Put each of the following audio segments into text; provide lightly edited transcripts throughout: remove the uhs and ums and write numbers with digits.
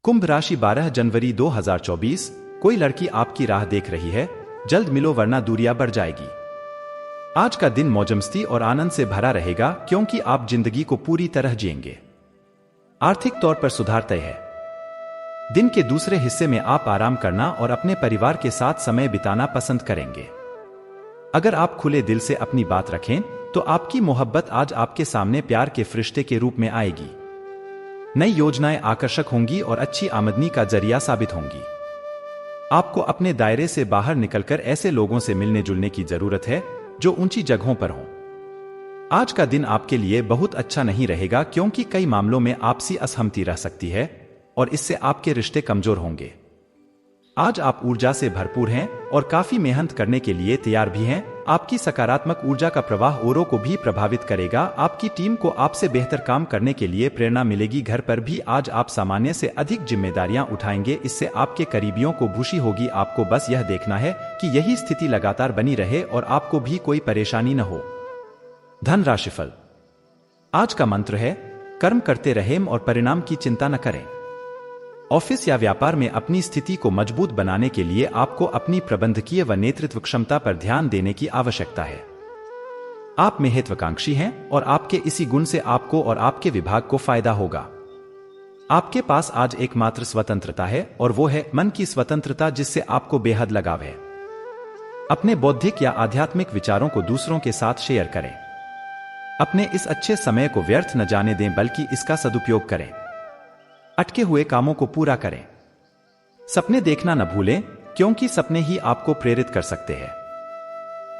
कुंभ राशि 12 जनवरी 2024। कोई लड़की आपकी राह देख रही है, जल्द मिलो वरना दूरियां बढ़ जाएगी। आज का दिन मौजमस्ती और आनंद से भरा रहेगा क्योंकि आप जिंदगी को पूरी तरह जिएंगे। आर्थिक तौर पर सुधार तय है। दिन के दूसरे हिस्से में आप आराम करना और अपने परिवार के साथ समय बिताना पसंद करेंगे। अगर आप खुले दिल से अपनी बात रखें तो आपकी मोहब्बत आज आपके सामने प्यार के फरिश्ते के रूप में आएगी। नई योजनाएं आकर्षक होंगी और अच्छी आमदनी का जरिया साबित होंगी। आपको अपने दायरे से बाहर निकलकर ऐसे लोगों से मिलने जुलने की जरूरत है जो ऊंची जगहों पर हों। आज का दिन आपके लिए बहुत अच्छा नहीं रहेगा क्योंकि कई मामलों में आपसी असहमति रह सकती है और इससे आपके रिश्ते कमजोर होंगे। आज आप ऊर्जा से भरपूर हैं और काफी मेहनत करने के लिए तैयार भी हैं। आपकी सकारात्मक ऊर्जा का प्रवाह औरों को भी प्रभावित करेगा। आपकी टीम को आपसे बेहतर काम करने के लिए प्रेरणा मिलेगी। घर पर भी आज आप सामान्य से अधिक जिम्मेदारियां उठाएंगे, इससे आपके करीबियों को खुशी होगी। आपको बस यह देखना है कि यही स्थिति लगातार बनी रहे और आपको भी कोई परेशानी न हो। धन राशिफल। आज का मंत्र है, कर्म करते रहें और परिणाम की चिंता न करें। ऑफिस या व्यापार में अपनी स्थिति को मजबूत बनाने के लिए आपको अपनी प्रबंधकीय व नेतृत्व क्षमता पर ध्यान देने की आवश्यकता है। आप महत्वाकांक्षी हैं और आपके इसी गुण से आपको और आपके विभाग को फायदा होगा। आपके पास आज एकमात्र स्वतंत्रता है और वो है मन की स्वतंत्रता, जिससे आपको बेहद लगाव है। अपने बौद्धिक या आध्यात्मिक विचारों को दूसरों के साथ शेयर करें। अपने इस अच्छे समय को व्यर्थ न जाने दें बल्कि इसका सदुपयोग करें। अटके हुए कामों को पूरा करें। सपने देखना न भूलें क्योंकि सपने ही आपको प्रेरित कर सकते हैं।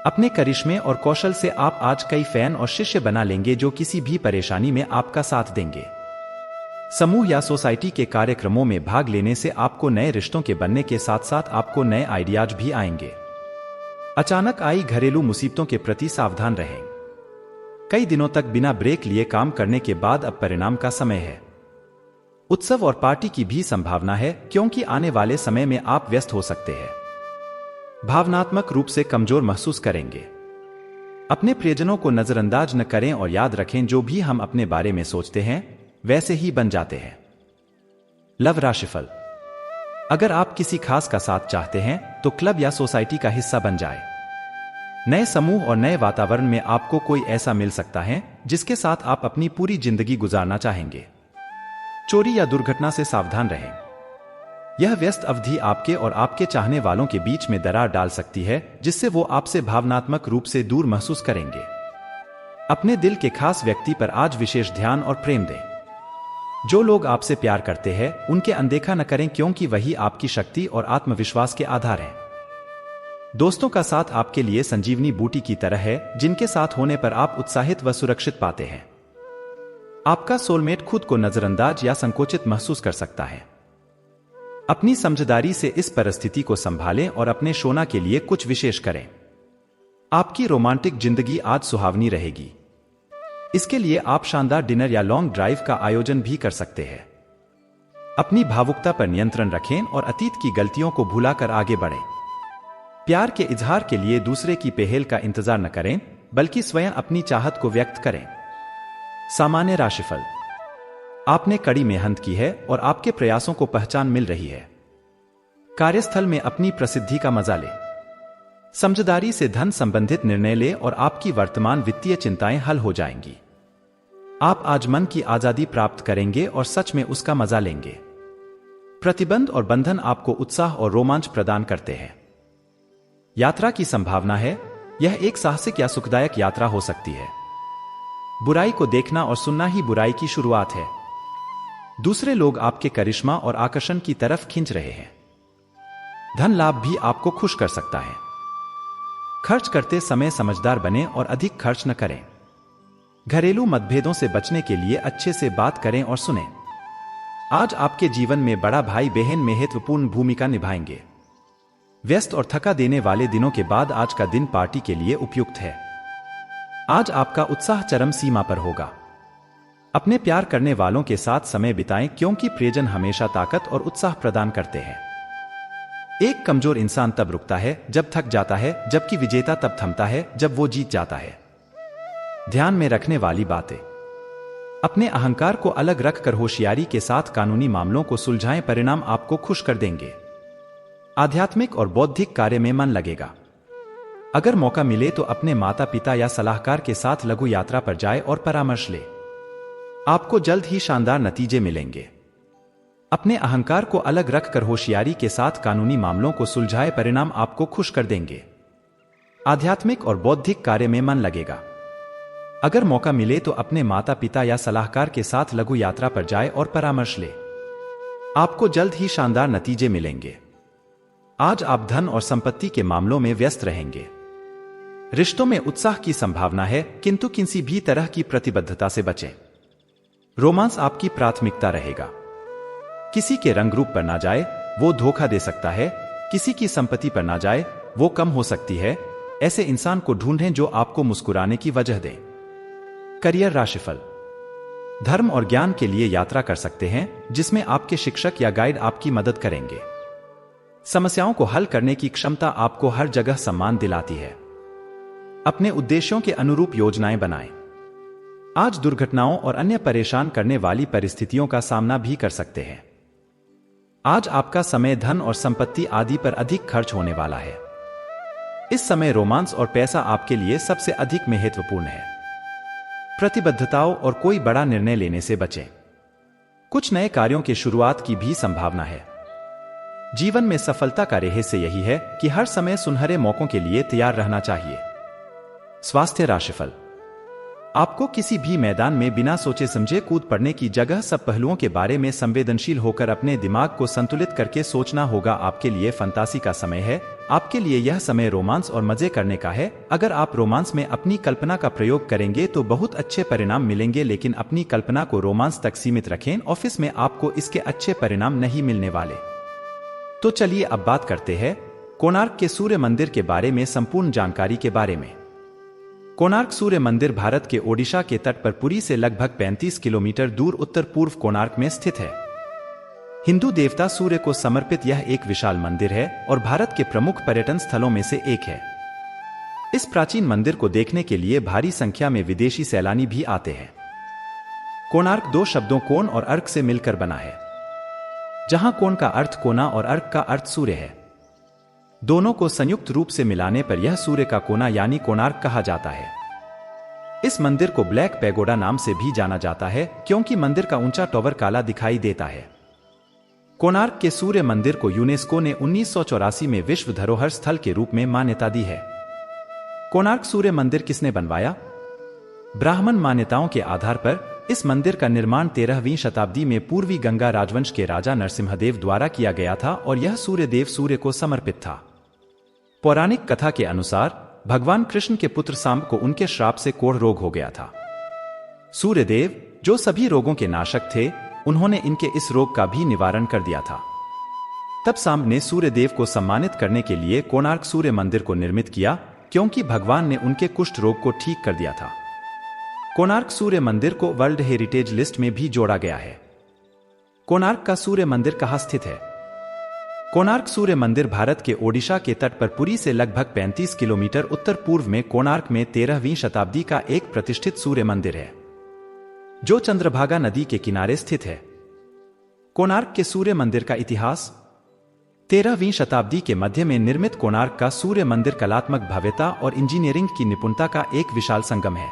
अपने करिश्मे और कौशल से आप आज कई फैन और शिष्य बना लेंगे जो किसी भी परेशानी में आपका साथ देंगे। समूह या सोसाइटी के कार्यक्रमों में भाग लेने से आपको नए रिश्तों के बनने के साथ साथ आपको नए आइडियाज भी आएंगे। अचानक आई घरेलू मुसीबतों के प्रति सावधान रहें। कई दिनों तक बिना ब्रेक लिए काम करने के बाद अब परिणाम का समय है। उत्सव और पार्टी की भी संभावना है क्योंकि आने वाले समय में आप व्यस्त हो सकते हैं। भावनात्मक रूप से कमजोर महसूस करेंगे। अपने प्रियजनों को नजरअंदाज न करें और याद रखें, जो भी हम अपने बारे में सोचते हैं वैसे ही बन जाते हैं। लव राशिफल। अगर आप किसी खास का साथ चाहते हैं तो क्लब या सोसाइटी का हिस्सा बन जाए। नए समूह और नए वातावरण में आपको कोई ऐसा मिल सकता है जिसके साथ आप अपनी पूरी जिंदगी गुजारना चाहेंगे। चोरी या दुर्घटना से सावधान रहें। यह व्यस्त अवधि आपके और आपके चाहने वालों के बीच में दरार डाल सकती है, जिससे वो आपसे भावनात्मक रूप से दूर महसूस करेंगे। अपने दिल के खास व्यक्ति पर आज विशेष ध्यान और प्रेम दें। जो लोग आपसे प्यार करते हैं उनके अनदेखा न करें क्योंकि वही आपकी शक्ति और आत्मविश्वास के आधार हैं। दोस्तों का साथ आपके लिए संजीवनी बूटी की तरह है, जिनके साथ होने पर आप उत्साहित व सुरक्षित पाते हैं। आपका सोलमेट खुद को नजरअंदाज या संकोचित महसूस कर सकता है। अपनी समझदारी से इस परिस्थिति को संभालें और अपने शोना के लिए कुछ विशेष करें। आपकी रोमांटिक जिंदगी आज सुहावनी रहेगी। इसके लिए आप शानदार डिनर या लॉन्ग ड्राइव का आयोजन भी कर सकते हैं। अपनी भावुकता पर नियंत्रण रखें और अतीत की गलतियों को भुलाकर आगे बढ़ें। प्यार के इजहार के लिए दूसरे की पहल का इंतजार न करें बल्कि स्वयं अपनी चाहत को व्यक्त करें। सामान्य राशिफल। आपने कड़ी मेहनत की है और आपके प्रयासों को पहचान मिल रही है। कार्यस्थल में अपनी प्रसिद्धि का मजा लें। समझदारी से धन संबंधित निर्णय लें और आपकी वर्तमान वित्तीय चिंताएं हल हो जाएंगी। आप आज मन की आजादी प्राप्त करेंगे और सच में उसका मजा लेंगे। प्रतिबंध और बंधन आपको उत्साह और रोमांच प्रदान करते हैं। यात्रा की संभावना है। यह एक साहसिक या सुखदायक यात्रा हो सकती है। बुराई को देखना और सुनना ही बुराई की शुरुआत है। दूसरे लोग आपके करिश्मा और आकर्षण की तरफ खींच रहे हैं। धन लाभ भी आपको खुश कर सकता है। खर्च करते समय समझदार बनें और अधिक खर्च न करें। घरेलू मतभेदों से बचने के लिए अच्छे से बात करें और सुनें। आज आपके जीवन में बड़ा भाई बहन महत्वपूर्ण भूमिका निभाएंगे। व्यस्त और थका देने वाले दिनों के बाद आज का दिन पार्टी के लिए उपयुक्त है। आज आपका उत्साह चरम सीमा पर होगा। अपने प्यार करने वालों के साथ समय बिताएं क्योंकि प्रियजन हमेशा ताकत और उत्साह प्रदान करते हैं। एक कमजोर इंसान तब रुकता है जब थक जाता है, जबकि विजेता तब थमता है जब वो जीत जाता है। ध्यान में रखने वाली बातें। अपने अहंकार को अलग रखकर होशियारी के साथ कानूनी मामलों को सुलझाएं, परिणाम आपको खुश कर देंगे। आध्यात्मिक और बौद्धिक कार्य में मन लगेगा। अगर मौका मिले तो अपने माता पिता या सलाहकार के साथ लघु यात्रा पर जाए और परामर्श ले। आपको जल्द ही शानदार नतीजे मिलेंगे। अपने अहंकार को अलग रखकर होशियारी के साथ कानूनी मामलों को सुलझाए, परिणाम आपको खुश कर देंगे। आध्यात्मिक और बौद्धिक कार्य में मन लगेगा। अगर मौका मिले तो अपने माता पिता या सलाहकार के साथ लघु यात्रा पर जाए और परामर्श ले। आपको जल्द ही शानदार नतीजे मिलेंगे। आज आप धन और संपत्ति के मामलों में व्यस्त रहेंगे। रिश्तों में उत्साह की संभावना है, किंतु किसी भी तरह की प्रतिबद्धता से बचें। रोमांस आपकी प्राथमिकता रहेगा। किसी के रंग रूप पर ना जाए, वो धोखा दे सकता है। किसी की संपत्ति पर ना जाए, वो कम हो सकती है। ऐसे इंसान को ढूंढें जो आपको मुस्कुराने की वजह दे। करियर राशिफल। धर्म और ज्ञान के लिए यात्रा कर सकते हैं, जिसमें आपके शिक्षक या गाइड आपकी मदद करेंगे। समस्याओं को हल करने की क्षमता आपको हर जगह सम्मान दिलाती है। अपने उद्देश्यों के अनुरूप योजनाएं बनाएं। आज दुर्घटनाओं और अन्य परेशान करने वाली परिस्थितियों का सामना भी कर सकते हैं। आज आपका समय धन और संपत्ति आदि पर अधिक खर्च होने वाला है। इस समय रोमांस और पैसा आपके लिए सबसे अधिक महत्वपूर्ण है। प्रतिबद्धताओं और कोई बड़ा निर्णय लेने से बचें। कुछ नए कार्यों की शुरुआत की भी संभावना है। जीवन में सफलता का रहस्य यही है कि हर समय सुनहरे मौकों के लिए तैयार रहना चाहिए। स्वास्थ्य राशिफल। आपको किसी भी मैदान में बिना सोचे समझे कूद पड़ने की जगह सब पहलुओं के बारे में संवेदनशील होकर अपने दिमाग को संतुलित करके सोचना होगा। आपके लिए फंतासी का समय है। आपके लिए यह समय रोमांस और मजे करने का है। अगर आप रोमांस में अपनी कल्पना का प्रयोग करेंगे तो बहुत अच्छे परिणाम मिलेंगे, लेकिन अपनी कल्पना को रोमांस तक सीमित रखें। ऑफिस में आपको इसके अच्छे परिणाम नहीं मिलने वाले। तो चलिए अब बात करते हैं कोणार्क के सूर्य मंदिर के बारे में संपूर्ण जानकारी के बारे में। कोणार्क सूर्य मंदिर भारत के ओडिशा के तट पर पुरी से लगभग 35 किलोमीटर दूर उत्तर पूर्व कोणार्क में स्थित है। हिंदू देवता सूर्य को समर्पित यह एक विशाल मंदिर है और भारत के प्रमुख पर्यटन स्थलों में से एक है। इस प्राचीन मंदिर को देखने के लिए भारी संख्या में विदेशी सैलानी भी आते हैं। कोणार्क दो शब्दों कोण और अर्क से मिलकर बना है, जहां कोण का अर्थ कोना और अर्क का अर्थ सूर्य है। दोनों को संयुक्त रूप से मिलाने पर यह सूर्य का कोना यानी कोणार्क कहा जाता है। इस मंदिर को ब्लैक पैगोडा नाम से भी जाना जाता है, क्योंकि मंदिर का ऊंचा टॉवर काला दिखाई देता है। कोणार्क के सूर्य मंदिर को यूनेस्को ने 1984 में विश्व धरोहर स्थल के रूप में मान्यता दी है। कोणार्क सूर्य मंदिर किसने बनवाया? ब्राह्मण मान्यताओं के आधार पर इस मंदिर का निर्माण 13वीं शताब्दी में पूर्वी गंगा राजवंश के राजा नरसिम्हदेव द्वारा किया गया था और यह सूर्यदेव सूर्य को समर्पित था। पौराणिक कथा के अनुसार भगवान कृष्ण के पुत्र सांब को उनके श्राप से कोढ़ रोग हो गया था। सूर्यदेव, जो सभी रोगों के नाशक थे, उन्होंने इनके इस रोग का भी निवारण कर दिया था। तब सांब ने सूर्यदेव को सम्मानित करने के लिए कोणार्क सूर्य मंदिर को निर्मित किया, क्योंकि भगवान ने उनके कुष्ठ रोग को ठीक कर दिया था। कोणार्क सूर्य मंदिर को वर्ल्ड हेरिटेज लिस्ट में भी जोड़ा गया है। कोणार्क का सूर्य मंदिर कहाँ स्थित है? कोणार्क सूर्य मंदिर भारत के ओडिशा के तट पर पुरी से लगभग 35 किलोमीटर उत्तर पूर्व में कोणार्क में 13वीं शताब्दी का एक प्रतिष्ठित सूर्य मंदिर है, जो चंद्रभागा नदी के किनारे स्थित है। कोणार्क के सूर्य मंदिर का इतिहास। 13वीं शताब्दी के मध्य में निर्मित कोणार्क का सूर्य मंदिर कलात्मक भव्यता और इंजीनियरिंग की निपुणता का एक विशाल संगम है।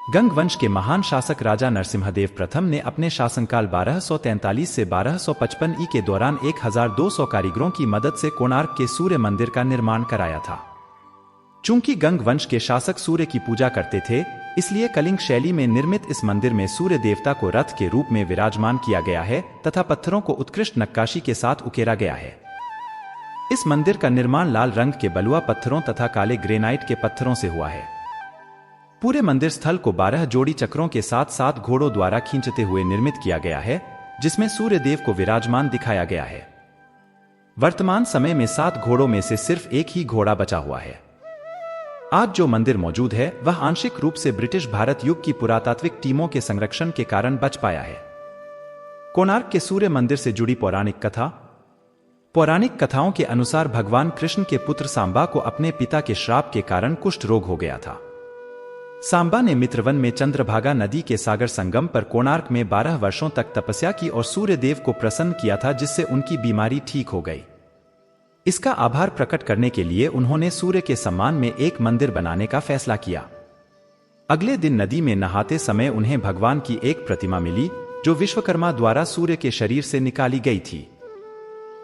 गंग वंश के महान शासक राजा नरसिम्हदेव प्रथम ने अपने शासनकाल 1243 से 1255 ई के दौरान 1200 कारीगरों की मदद से कोणार्क के सूर्य मंदिर का निर्माण कराया था। चूंकि गंग वंश के शासक सूर्य की पूजा करते थे, इसलिए कलिंग शैली में निर्मित इस मंदिर में सूर्य देवता को रथ के रूप में विराजमान किया गया है तथा पत्थरों को उत्कृष्ट नक्काशी के साथ उकेरा गया है। इस मंदिर का निर्माण लाल रंग के बलुआ पत्थरों तथा काले ग्रेनाइट के पत्थरों से हुआ है। पूरे मंदिर स्थल को 12 जोड़ी चक्रों के साथ 7 घोड़ों द्वारा खींचते हुए निर्मित किया गया है, जिसमें सूर्य देव को विराजमान दिखाया गया है। वर्तमान समय में 7 घोड़ों में से सिर्फ एक ही घोड़ा बचा हुआ है। आज जो मंदिर मौजूद है वह आंशिक रूप से ब्रिटिश भारत युग की पुरातात्विक टीमों के संरक्षण के कारण बच पाया है। कोणार्क के सूर्य मंदिर से जुड़ी पौराणिक कथा। पौराणिक कथाओं के अनुसार भगवान कृष्ण के पुत्र सांबा को अपने पिता के श्राप के कारण कुष्ठ रोग हो गया था। सांबा ने मित्रवन में चंद्रभागा नदी के सागर संगम पर कोणार्क में 12 वर्षों तक तपस्या की और सूर्य देव को प्रसन्न किया था, जिससे उनकी बीमारी ठीक हो गई। इसका आभार प्रकट करने के लिए उन्होंने सूर्य के सम्मान में एक मंदिर बनाने का फैसला किया। अगले दिन नदी में नहाते समय उन्हें भगवान की एक प्रतिमा मिली, जो विश्वकर्मा द्वारा सूर्य के शरीर से निकाली गई थी।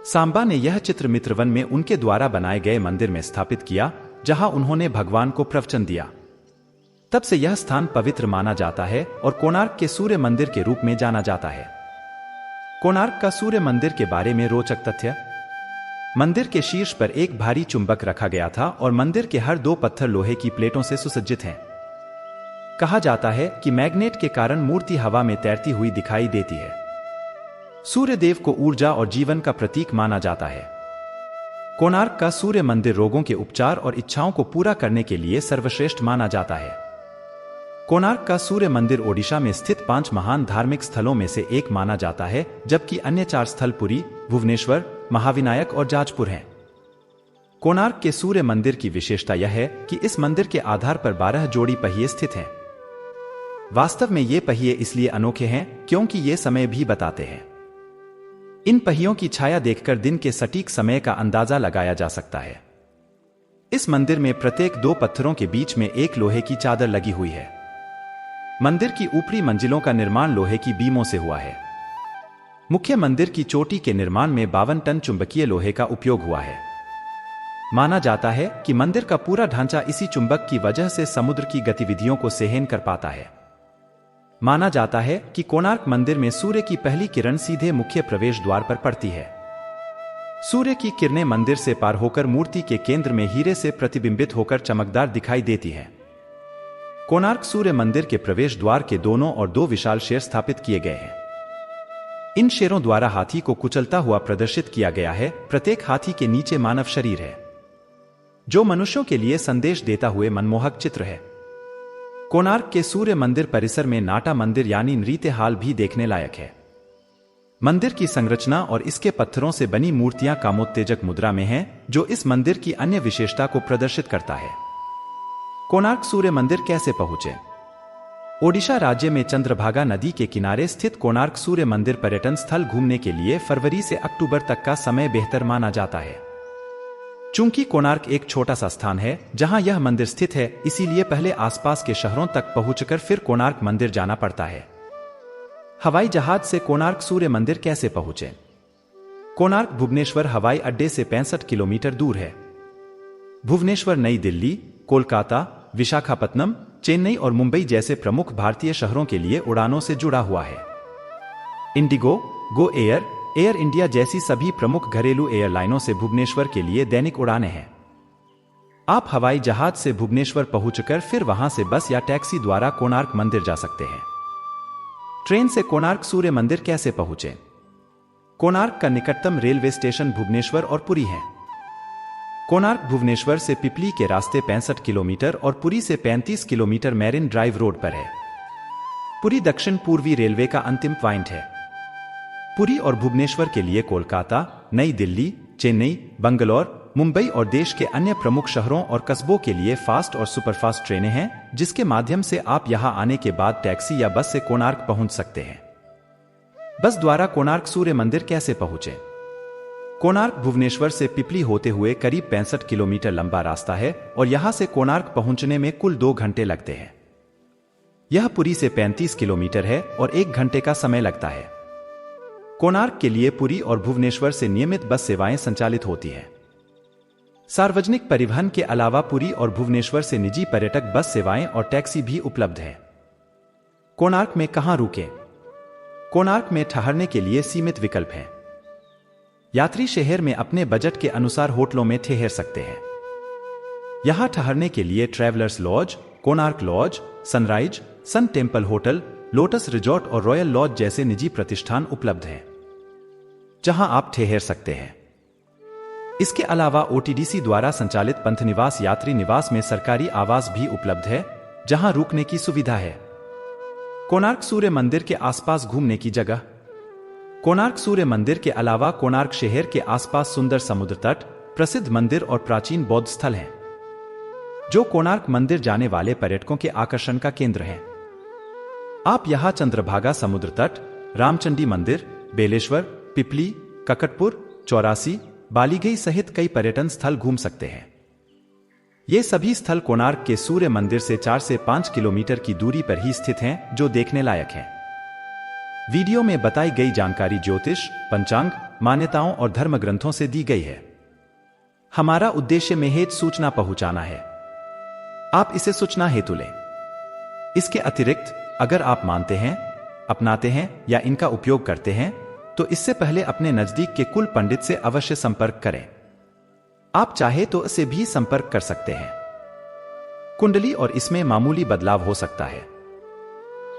सांबा ने यह चित्र मित्रवन में उनके द्वारा बनाए गए मंदिर में स्थापित किया, जहां उन्होंने भगवान को प्रवचन दिया। तब से यह स्थान पवित्र माना जाता है और कोणार्क के सूर्य मंदिर के रूप में जाना जाता है। कोणार्क का सूर्य मंदिर के बारे में रोचक तथ्य। मंदिर के शीर्ष पर एक भारी चुंबक रखा गया था और मंदिर के हर 2 पत्थर लोहे की प्लेटों से सुसज्जित हैं। कहा जाता है कि मैग्नेट के कारण मूर्ति हवा में तैरती हुई दिखाई देती है। सूर्य देव को ऊर्जा और जीवन का प्रतीक माना जाता है। कोणार्क का सूर्य मंदिर रोगों के उपचार और इच्छाओं को पूरा करने के लिए सर्वश्रेष्ठ माना जाता है। कोणार्क का सूर्य मंदिर ओडिशा में स्थित 5 महान धार्मिक स्थलों में से एक माना जाता है, जबकि अन्य 4 स्थल पुरी, भुवनेश्वर, महाविनायक और जाजपुर हैं। कोणार्क के सूर्य मंदिर की विशेषता यह है कि इस मंदिर के आधार पर 12 जोड़ी पहिए स्थित हैं। वास्तव में ये पहिए इसलिए अनोखे हैं क्योंकि ये समय भी बताते हैं। इन पहियों की छाया देखकर दिन के सटीक समय का अंदाजा लगाया जा सकता है। इस मंदिर में प्रत्येक 2 पत्थरों के बीच में एक लोहे की चादर लगी हुई है। मंदिर की ऊपरी मंजिलों का निर्माण लोहे की बीमों से हुआ है। मुख्य मंदिर की चोटी के निर्माण में 52 टन चुंबकीय लोहे का उपयोग हुआ है। माना जाता है कि मंदिर का पूरा ढांचा इसी चुंबक की वजह से समुद्र की गतिविधियों को सहन कर पाता है। माना जाता है कि कोणार्क मंदिर में सूर्य की पहली किरण सीधे मुख्य प्रवेश द्वार पर पड़ती है। सूर्य की किरणें मंदिर से पार होकर मूर्ति के केंद्र में हीरे से प्रतिबिंबित होकर चमकदार दिखाई देती है। कोणार्क सूर्य मंदिर के प्रवेश द्वार के दोनों और 2 विशाल शेर स्थापित किए गए हैं। इन शेरों द्वारा हाथी को कुचलता हुआ प्रदर्शित किया गया है। प्रत्येक हाथी के नीचे मानव शरीर है, जो मनुष्यों के लिए संदेश देता हुए मनमोहक चित्र है। कोणार्क के सूर्य मंदिर परिसर में नाटा मंदिर यानी नृत्य हाल भी देखने लायक है। मंदिर की संरचना और इसके पत्थरों से बनी मूर्तियां कामोत्तेजक मुद्रा में हैं, जो इस मंदिर की अन्य विशेषता को प्रदर्शित करता है। कोणार्क सूर्य मंदिर कैसे पहुंचे? ओडिशा राज्य में चंद्रभागा नदी के किनारे स्थित कोणार्क सूर्य मंदिर पर्यटन स्थल घूमने के लिए फरवरी से अक्टूबर तक का समय बेहतर माना जाता है। चूंकि कोणार्क एक छोटा सा स्थान है जहां यह मंदिर स्थित है, इसीलिए पहले आसपास के शहरों तक पहुंचकर फिर कोणार्क मंदिर जाना पड़ता है। हवाई जहाज से कोणार्क सूर्य मंदिर कैसे पहुंचे? कोणार्क भुवनेश्वर हवाई अड्डे से 65 किलोमीटर दूर है। भुवनेश्वर नई दिल्ली, कोलकाता, विशाखापत्तनम, चेन्नई और मुंबई जैसे प्रमुख भारतीय शहरों के लिए उड़ानों से जुड़ा हुआ है। Indigo, Go Air, air India जैसी सभी प्रमुख घरेलू एयरलाइनों से भुवनेश्वर के लिए दैनिक उड़ानें हैं। आप हवाई जहाज से भुवनेश्वर पहुंचकर फिर वहां से बस या टैक्सी द्वारा कोणार्क मंदिर जा सकते हैं। ट्रेन से कोणार्क सूर्य मंदिर कैसे पहुंचे? कोणार्क का निकटतम रेलवे स्टेशन भुवनेश्वर और पुरी है। कोणार्क भुवनेश्वर से पिपली के रास्ते 65 किलोमीटर और पुरी से 35 किलोमीटर मैरिन ड्राइव रोड पर है। पुरी दक्षिण पूर्वी रेलवे का अंतिम पॉइंट है। पुरी और भुवनेश्वर के लिए कोलकाता, नई दिल्ली, चेन्नई, बंगलौर, मुंबई और देश के अन्य प्रमुख शहरों और कस्बों के लिए फास्ट और सुपरफास्ट ट्रेनें हैं, जिसके माध्यम से आप यहां आने के बाद टैक्सी या बस से कोणार्क पहुंच सकते हैं। बस द्वारा कोणार्क सूर्य मंदिर कैसे पहुंचे? कोणार्क भुवनेश्वर से पिपली होते हुए करीब 65 किलोमीटर लंबा रास्ता है और यहां से कोणार्क पहुंचने में कुल 2 घंटे लगते हैं। यह पुरी से 35 किलोमीटर है और 1 घंटे का समय लगता है। कोणार्क के लिए पुरी और भुवनेश्वर से नियमित बस सेवाएं संचालित होती हैं। सार्वजनिक परिवहन के अलावा पुरी और भुवनेश्वर से निजी पर्यटक बस सेवाएं और टैक्सी भी उपलब्ध है। कोणार्क में कहां रुकें? कोणार्क में ठहरने के लिए सीमित विकल्प हैं। यात्री शहर में अपने बजट के अनुसार होटलों में ठहर सकते हैं। यहां ठहरने के लिए Travellers Lodge, Konark Lodge, Sunrise, Sun Temple Hotel, Lotus Resort और रॉयल लॉज जैसे निजी प्रतिष्ठान उपलब्ध हैं, जहां आप ठहर सकते हैं। इसके अलावा ओटीडीसी द्वारा संचालित पंथनिवास यात्री निवास में सरकारी आवास भी उपलब्ध है, जहां रुकने की सुविधा है। कोणार्क सूर्य मंदिर के आसपास घूमने की जगह। कोणार्क सूर्य मंदिर के अलावा कोणार्क शहर के आसपास सुंदर समुद्र तट, प्रसिद्ध मंदिर और प्राचीन बौद्ध स्थल हैं। जो कोणार्क मंदिर जाने वाले पर्यटकों के आकर्षण का केंद्र हैं। आप यहां चंद्रभागा समुद्र तट, रामचंडी मंदिर, बेलेश्वर, पिपली, ककटपुर, चौरासी, बालीगई सहित कई पर्यटन स्थल घूम सकते हैं। ये सभी स्थल कोणार्क के सूर्य मंदिर से 4 से 5 किलोमीटर की दूरी पर ही स्थित हैं, जो देखने लायक हैं। वीडियो में बताई गई जानकारी ज्योतिष, पंचांग, मान्यताओं और धर्म ग्रंथों से दी गई है। हमारा उद्देश्य महज सूचना पहुंचाना है। आप इसे सूचना हेतु लें। इसके अतिरिक्त अगर आप मानते हैं, अपनाते हैं या इनका उपयोग करते हैं तो इससे पहले अपने नजदीक के कुल पंडित से अवश्य संपर्क करें। आप चाहे तो इसे भी संपर्क कर सकते हैं। कुंडली और इसमें मामूली बदलाव हो सकता है।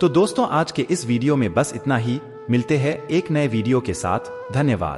तो दोस्तों, आज के इस वीडियो में बस इतना ही। मिलते हैं एक नए वीडियो के साथ। धन्यवाद।